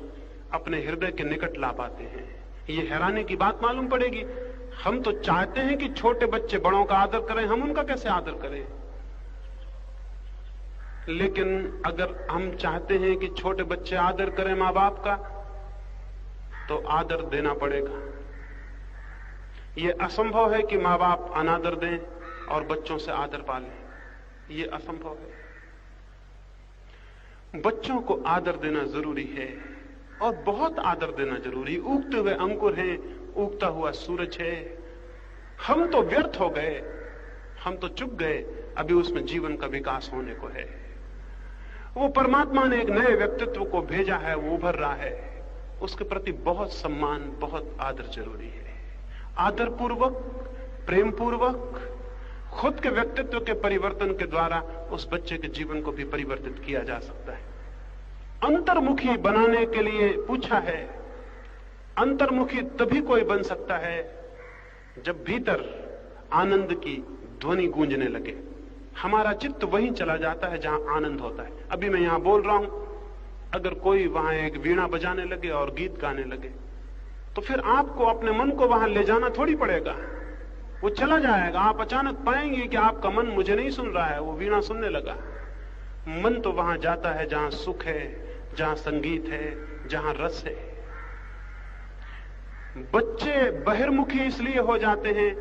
अपने हृदय के निकट ला पाते हैं। ये हैरानी की बात मालूम पड़ेगी। हम तो चाहते हैं कि छोटे बच्चे बड़ों का आदर करें, हम उनका कैसे आदर करें? लेकिन अगर हम चाहते हैं कि छोटे बच्चे आदर करें माँ बाप का, तो आदर देना पड़ेगा। यह असंभव है कि माँ बाप अनादर दें और बच्चों से आदर पालें। यह असंभव है। बच्चों को आदर देना जरूरी है और बहुत आदर देना जरूरी। उगते हुए अंकुर हैं, उगता हुआ सूरज है। हम तो व्यर्थ हो गए, हम तो चुक गए, अभी उसमें जीवन का विकास होने को है। वो परमात्मा ने एक नए व्यक्तित्व को भेजा है, वो उभर रहा है, उसके प्रति बहुत सम्मान, बहुत आदर जरूरी है। आदर पूर्वक, प्रेम पूर्वक, खुद के व्यक्तित्व के परिवर्तन के द्वारा उस बच्चे के जीवन को भी परिवर्तित किया जा सकता है। अंतर्मुखी बनाने के लिए पूछा है। अंतर्मुखी तभी कोई बन सकता है जब भीतर आनंद की ध्वनि गूंजने लगे। हमारा चित्त वहीं चला जाता है जहां आनंद होता है। अभी मैं यहां बोल रहा हूं, अगर कोई वहां एक वीणा बजाने लगे और गीत गाने लगे, तो फिर आपको अपने मन को वहां ले जाना थोड़ी पड़ेगा, वो चला जाएगा। आप अचानक पाएंगे कि आपका मन मुझे नहीं सुन रहा है, वो वीणा सुनने लगा। मन तो वहां जाता है जहां सुख है, जहां संगीत है, जहां रस है। बच्चे बहिर्मुखी इसलिए हो जाते हैं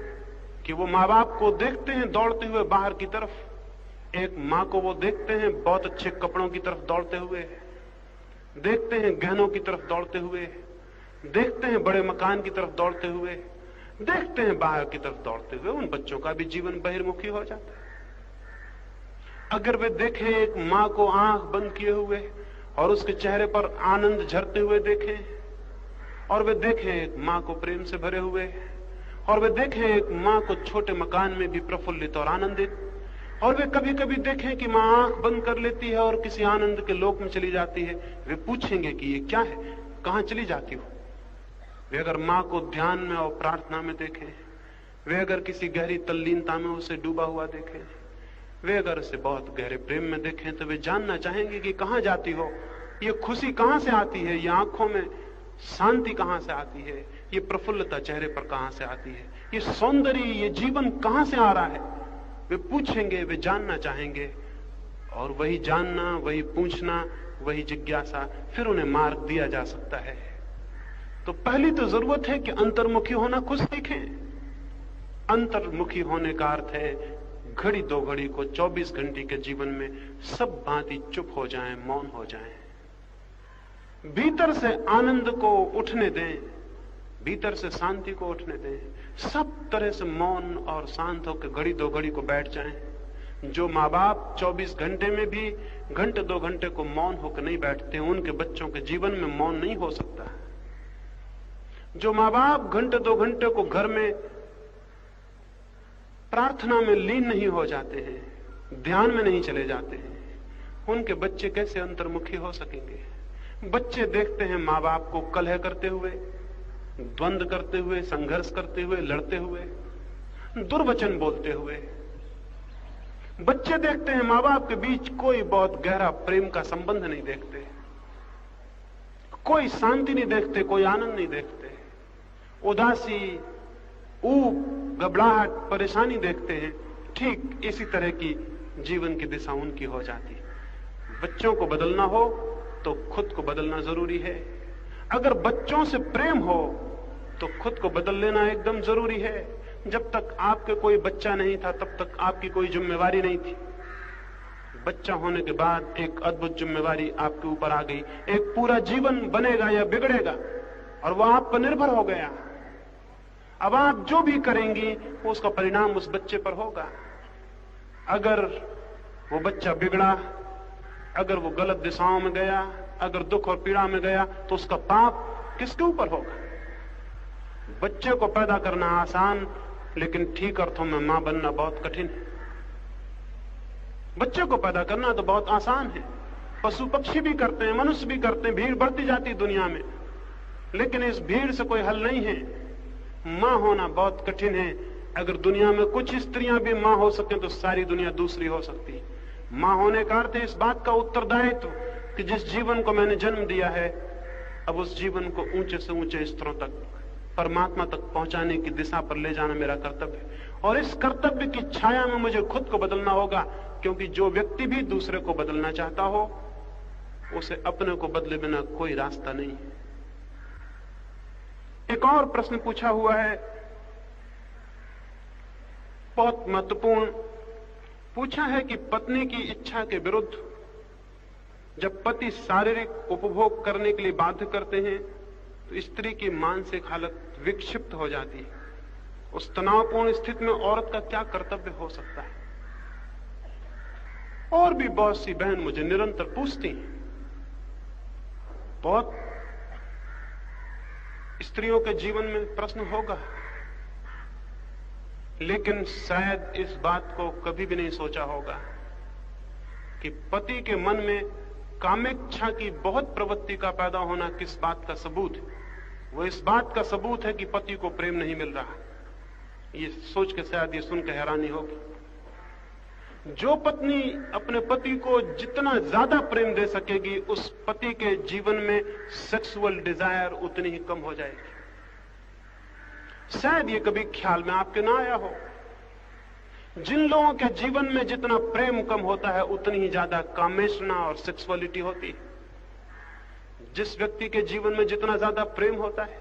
कि वो माँ बाप को देखते हैं दौड़ते हुए बाहर की तरफ। एक माँ को वो देखते हैं बहुत अच्छे कपड़ों की तरफ दौड़ते हुए, देखते हैं गहनों की तरफ दौड़ते हुए, देखते हैं बड़े मकान की तरफ दौड़ते हुए, देखते हैं बाहर की तरफ दौड़ते हुए। उन बच्चों का भी जीवन बहिर्मुखी हो जाता है। अगर वे देखें एक माँ को आंख बंद किए हुए और उसके चेहरे पर आनंद झरते हुए देखें, और वे देखें एक माँ को प्रेम से भरे हुए, और वे देखें एक माँ को छोटे मकान में भी प्रफुल्लित और आनंदित, और वे कभी कभी देखें कि माँ आंख बंद कर लेती है और किसी आनंद के लोक में चली जाती है, वे पूछेंगे कि ये क्या है, कहां चली जाती हो। वे अगर माँ को ध्यान में और प्रार्थना में देखें, वे अगर किसी गहरी तल्लीनता में उसे डूबा हुआ देखें, वे अगर उसे बहुत गहरे प्रेम में देखें, तो वे जानना चाहेंगे कि कहां जाती हो, ये खुशी कहां से आती है, ये आंखों में शांति कहां से आती है, ये प्रफुल्लता चेहरे पर कहां से आती है, ये सौंदर्य, ये जीवन कहां से आ रहा है। वे पूछेंगे, वे जानना चाहेंगे, और वही जानना, वही पूछना, वही जिज्ञासा, फिर उन्हें मार्ग दिया जा सकता है। तो पहली तो जरूरत है कि अंतर्मुखी होना खुद सीखें। अंतर्मुखी होने का अर्थ है घड़ी दो घड़ी को 24 घंटे के जीवन में सब बातें चुप हो जाएं, मौन हो जाएं, भीतर से आनंद को उठने दें, भीतर से शांति को उठने दें, सब तरह से मौन और शांत होकर घड़ी दो घड़ी को बैठ जाएं। जो माँ बाप 24 घंटे में भी घंटे दो घंटे को मौन होकर नहीं बैठते, उनके बच्चों के जीवन में मौन नहीं हो सकता। जो माँ बाप घंटे दो घंटे को घर में प्रार्थना में लीन नहीं हो जाते हैं, ध्यान में नहीं चले जाते हैं, उनके बच्चे कैसे अंतर्मुखी हो सकेंगे। बच्चे देखते हैं माँ बाप को कलह करते हुए, द्वंद्व करते हुए, संघर्ष करते हुए, लड़ते हुए, दुर्वचन बोलते हुए। बच्चे देखते हैं माँ बाप के बीच कोई बहुत गहरा प्रेम का संबंध नहीं देखते, कोई शांति नहीं देखते, कोई आनंद नहीं देखते, उदासी, ऊब, घबराहट, परेशानी देखते हैं। ठीक इसी तरह की जीवन की दिशा उनकी हो जाती। बच्चों को बदलना हो तो खुद को बदलना जरूरी है। अगर बच्चों से प्रेम हो तो खुद को बदल लेना एकदम जरूरी है। जब तक आपके कोई बच्चा नहीं था तब तक आपकी कोई जिम्मेवारी नहीं थी। बच्चा होने के बाद एक अद्भुत जिम्मेवारी आपके ऊपर आ गई। एक पूरा जीवन बनेगा या बिगड़ेगा और वह आप पर निर्भर हो गया। अब आप जो भी करेंगी उसका परिणाम उस बच्चे पर होगा। अगर वो बच्चा बिगड़ा, अगर वो गलत दिशाओं में गया, अगर दुख और पीड़ा में गया, तो उसका पाप किसके ऊपर होगा। बच्चे को पैदा करना आसान, लेकिन ठीक अर्थों में मां बनना बहुत कठिन है। बच्चे को पैदा करना तो बहुत आसान है, पशु पक्षी भी करते हैं, मनुष्य भी करते हैं, भीड़ बढ़ती जाती है दुनिया में, लेकिन इस भीड़ से कोई हल नहीं है। मां होना बहुत कठिन है। अगर दुनिया में कुछ स्त्रियां भी मां हो सके तो सारी दुनिया दूसरी हो सकती है। मां होने का अर्थ है इस बात का उत्तरदायित्व कि जिस जीवन को मैंने जन्म दिया है, अब उस जीवन को ऊंचे से ऊंचे स्तरों तक, परमात्मा तक पहुंचाने की दिशा पर ले जाना मेरा कर्तव्य है। और इस कर्तव्य की छाया में मुझे खुद को बदलना होगा, क्योंकि जो व्यक्ति भी दूसरे को बदलना चाहता हो, उसे अपने को बदले बिना कोई रास्ता नहीं है। एक और प्रश्न पूछा हुआ है, बहुत महत्वपूर्ण। पूछा है कि पत्नी की इच्छा के विरुद्ध जब पति शारीरिक उपभोग करने के लिए बाध्य करते हैं तो स्त्री की मानसिक हालत विक्षिप्त हो जाती है उस तनावपूर्ण स्थिति में औरत का क्या कर्तव्य हो सकता है? और भी बहुत सी बहन मुझे निरंतर पूछती हैं। बहुत स्त्रियों के जीवन में प्रश्न होगा, लेकिन शायद इस बात को कभी भी नहीं सोचा होगा कि पति के मन में कामेच्छा की बहुत प्रवृत्ति का पैदा होना किस बात का सबूत है। वो इस बात का सबूत है कि पति को प्रेम नहीं मिल रहा। ये सोच के शायद ये सुनकर हैरानी होगी। जो पत्नी अपने पति को जितना ज्यादा प्रेम दे सकेगी, उस पति के जीवन में सेक्सुअल डिजायर उतनी ही कम हो जाएगी। शायद ये कभी ख्याल में आपके ना आया हो। जिन लोगों के जीवन में जितना प्रेम कम होता है, उतनी ही ज्यादा कामेशना और सेक्सुअलिटी होती है। जिस व्यक्ति के जीवन में जितना ज्यादा प्रेम होता है,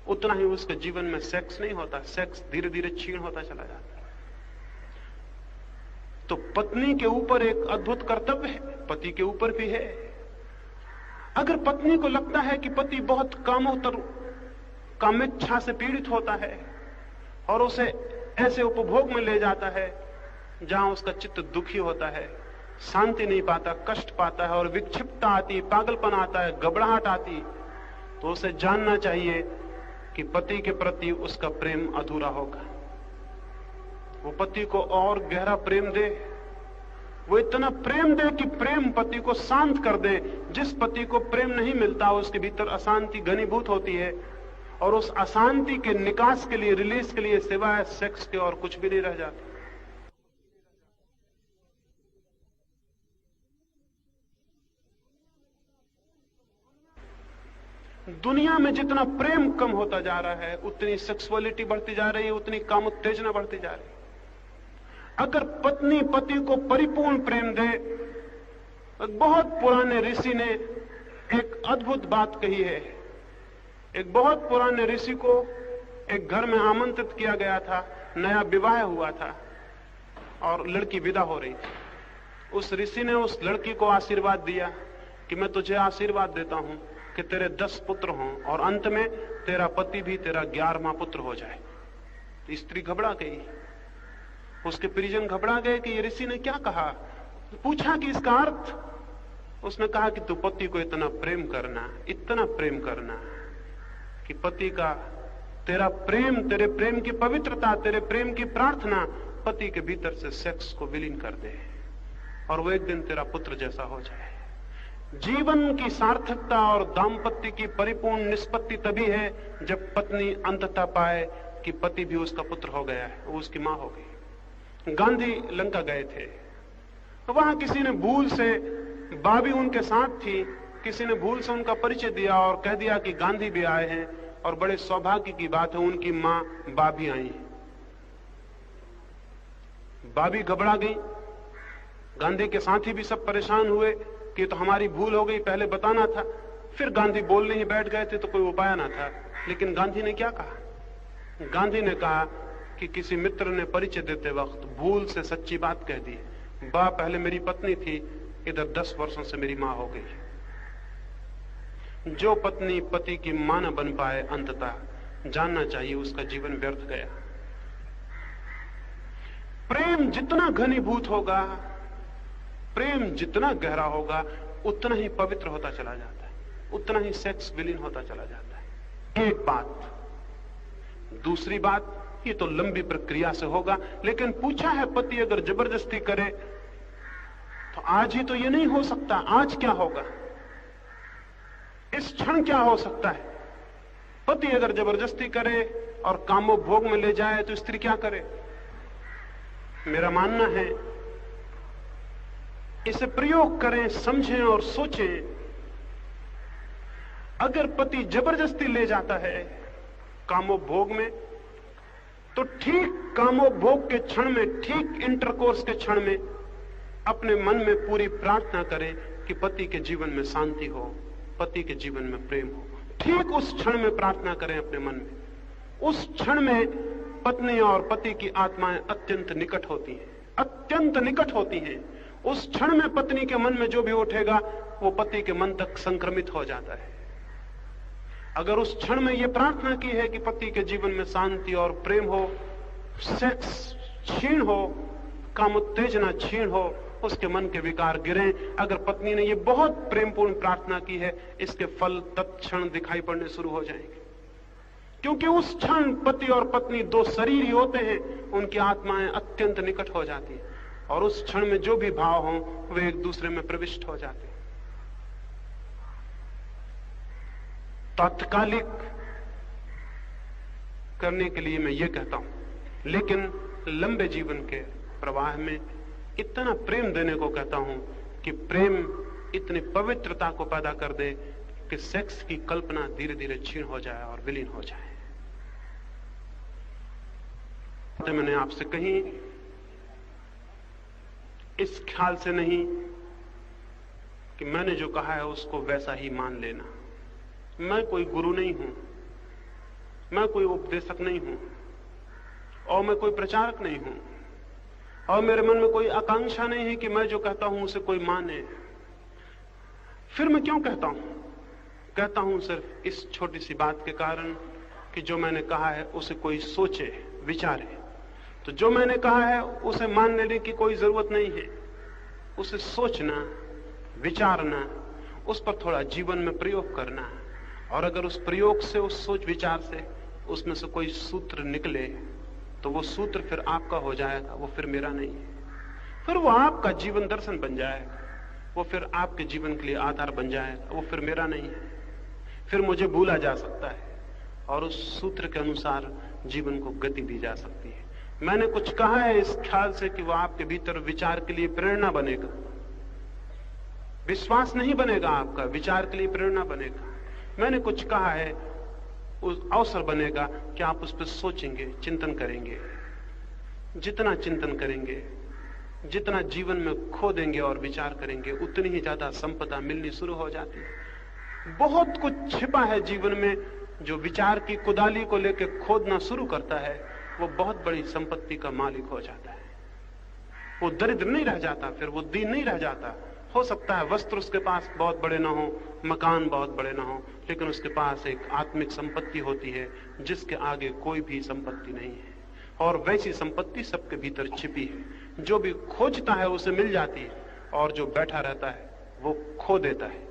उतना ही उसके जीवन में सेक्स नहीं होता। सेक्स धीरे धीरे क्षीण होता चला जाता है। तो पत्नी के ऊपर एक अद्भुत कर्तव्य है, पति के ऊपर भी है। अगर पत्नी को लगता है कि पति बहुत कामेच्छा से पीड़ित होता है और उसे ऐसे उपभोग में ले जाता है जहां उसका चित्त दुखी होता है, शांति नहीं पाता, कष्ट पाता है और विक्षिप्तता आती, पागलपन आता है, घबराहट आती, तो उसे जानना चाहिए कि पति के प्रति उसका प्रेम अधूरा होगा। वो पति को और गहरा प्रेम दे, वो इतना प्रेम दे कि प्रेम पति को शांत कर दे। जिस पति को प्रेम नहीं मिलता, उसके भीतर अशांति घनीभूत होती है और उस अशांति के निकास के लिए, रिलीज के लिए सिवाय सेक्स के और कुछ भी नहीं रह जाता। दुनिया में जितना प्रेम कम होता जा रहा है, उतनी सेक्सुअलिटी बढ़ती जा रही है, उतनी कामोत्तेजना बढ़ती जा रही है। अगर पत्नी पति को परिपूर्ण प्रेम दे, बहुत पुराने ऋषि ने एक अद्भुत बात कही है। एक बहुत पुराने ऋषि को एक घर में आमंत्रित किया गया था, नया विवाह हुआ था और लड़की विदा हो रही थी। उस ऋषि ने उस लड़की को आशीर्वाद दिया कि मैं तुझे आशीर्वाद देता हूं कि तेरे 10 पुत्र हों और अंत में तेरा पति भी तेरा 11वां पुत्र हो जाए। स्त्री घबरा गई, उसके परिजन घबरा गए कि ये ऋषि ने क्या कहा। पूछा कि इसका अर्थ? उसने कहा कि तू पति को इतना प्रेम करना, इतना प्रेम करना कि पति का तेरा प्रेम, तेरे प्रेम की पवित्रता, तेरे प्रेम की प्रार्थना पति के भीतर से सेक्स को विलीन कर दे और वो एक दिन तेरा पुत्र जैसा हो जाए। जीवन की सार्थकता और दाम्पत्य की परिपूर्ण निष्पत्ति तभी है जब पत्नी अंततः पाए कि पति भी उसका पुत्र हो गया है, वो उसकी मां हो गई। गांधी लंका गए थे, वहां किसी ने भूल से, बाबी उनके साथ थी, किसी ने भूल से उनका परिचय दिया और कह दिया कि गांधी भी आए हैं और बड़े सौभाग्य की बात है उनकी मां बाबी आई है। बाबी घबरा गई, गांधी के साथी भी सब परेशान हुए कि तो हमारी भूल हो गई, पहले बताना था। फिर गांधी बोलने ही बैठ गए थे तो कोई उपाय ना था। लेकिन गांधी ने क्या कहा? गांधी ने कहा कि किसी मित्र ने परिचय देते वक्त भूल से सच्ची बात कह दी। बा पहले मेरी पत्नी थी, इधर 10 वर्षों से मेरी मां हो गई। जो पत्नी पति की मां न बन पाए, अंततः जानना चाहिए उसका जीवन व्यर्थ गया। प्रेम जितना घनीभूत होगा, प्रेम जितना गहरा होगा, उतना ही पवित्र होता चला जाता है, उतना ही सेक्स विलीन होता चला जाता है। एक बात। दूसरी बात, ये तो लंबी प्रक्रिया से होगा, लेकिन पूछा है पति अगर जबरदस्ती करे तो आज ही तो ये नहीं हो सकता। आज क्या होगा? इस क्षण क्या हो सकता है? पति अगर जबरदस्ती करे और कामोपभोग में ले जाए तो स्त्री क्या करे? मेरा मानना है इसे प्रयोग करें, समझें और सोचें। अगर पति जबरदस्ती ले जाता है कामोपभोग में, तो ठीक कामोपभोग के क्षण में, ठीक इंटरकोर्स के क्षण में अपने मन में पूरी प्रार्थना करें कि पति के जीवन में शांति हो, पति के जीवन में प्रेम हो। ठीक उस क्षण में प्रार्थना करें अपने मन में। उस क्षण में पत्नी और पति की आत्माएं अत्यंत निकट होती हैं, अत्यंत निकट होती हैं। उस क्षण में पत्नी के मन में जो भी उठेगा वो पति के मन तक संक्रमित हो जाता है। अगर उस क्षण में यह प्रार्थना की है कि पति के जीवन में शांति और प्रेम हो, सेक्स क्षीण हो, कामोत्तेजना क्षीण हो, उसके मन के विकार गिरें। अगर पत्नी ने ये बहुत प्रेमपूर्ण प्रार्थना की है, इसके फल तत्क्षण दिखाई पड़ने शुरू हो जाएंगे। क्योंकि उस क्षण पति और पत्नी दो शरीर ही होते हैं, उनकी आत्माएं अत्यंत निकट हो जाती हैं, और उस क्षण में जो भी भाव हों वे एक दूसरे में प्रविष्ट हो जाते हैं। तात्कालिक करने के लिए मैं ये कहता हूं, लेकिन लंबे जीवन के प्रवाह में इतना प्रेम देने को कहता हूं कि प्रेम इतनी पवित्रता को पैदा कर दे कि सेक्स की कल्पना धीरे धीरे क्षीण हो जाए और विलीन हो जाए। तो मैंने आपसे कही इस ख्याल से नहीं कि मैंने जो कहा है उसको वैसा ही मान लेना। मैं कोई गुरु नहीं हूं, मैं कोई उपदेशक नहीं हूं, और मैं कोई प्रचारक नहीं हूं, और मेरे मन में कोई आकांक्षा नहीं है कि मैं जो कहता हूं उसे कोई माने। फिर मैं क्यों कहता हूं? कहता हूं सिर्फ इस छोटी सी बात के कारण कि जो मैंने कहा है उसे कोई सोचे, विचारे। तो जो मैंने कहा है उसे मान लेने की कोई जरूरत नहीं है, उसे सोचना, विचारना, उस पर थोड़ा जीवन में प्रयोग करना। और अगर उस प्रयोग से, उस सोच विचार से उसमें से कोई सूत्र निकले तो वो सूत्र फिर आपका हो जाएगा, वो फिर मेरा नहीं है। फिर वो आपका जीवन दर्शन बन जाएगा, वो फिर आपके जीवन के लिए आधार बन जाएगा, वो फिर मेरा नहीं है। फिर मुझे भूला जा सकता है और उस सूत्र के अनुसार जीवन को गति दी जा सकती है। मैंने कुछ कहा है इस ख्याल से कि वो आपके भीतर विचार के लिए प्रेरणा बनेगा, विश्वास नहीं बनेगा आपका, विचार के लिए प्रेरणा बनेगा। मैंने कुछ कहा है उस अवसर बनेगा कि आप उस पर सोचेंगे, चिंतन करेंगे। जितना चिंतन करेंगे, जितना जीवन में खो देंगे और विचार करेंगे, उतनी ही ज्यादा संपदा मिलनी शुरू हो जाती है। बहुत कुछ छिपा है जीवन में जो विचार की कुदाली को लेकर खोदना शुरू करता है, वो बहुत बड़ी संपत्ति का मालिक हो जाता है। वो दरिद्र नहीं रह जाता, फिर वो दीन नहीं रह जाता। हो सकता है वस्त्र उसके पास बहुत बड़े ना हो, मकान बहुत बड़े ना हो, लेकिन उसके पास एक आत्मिक संपत्ति होती है जिसके आगे कोई भी संपत्ति नहीं है। और वैसी संपत्ति सबके भीतर छिपी है। जो भी खोजता है उसे मिल जाती है, और जो बैठा रहता है वो खो देता है।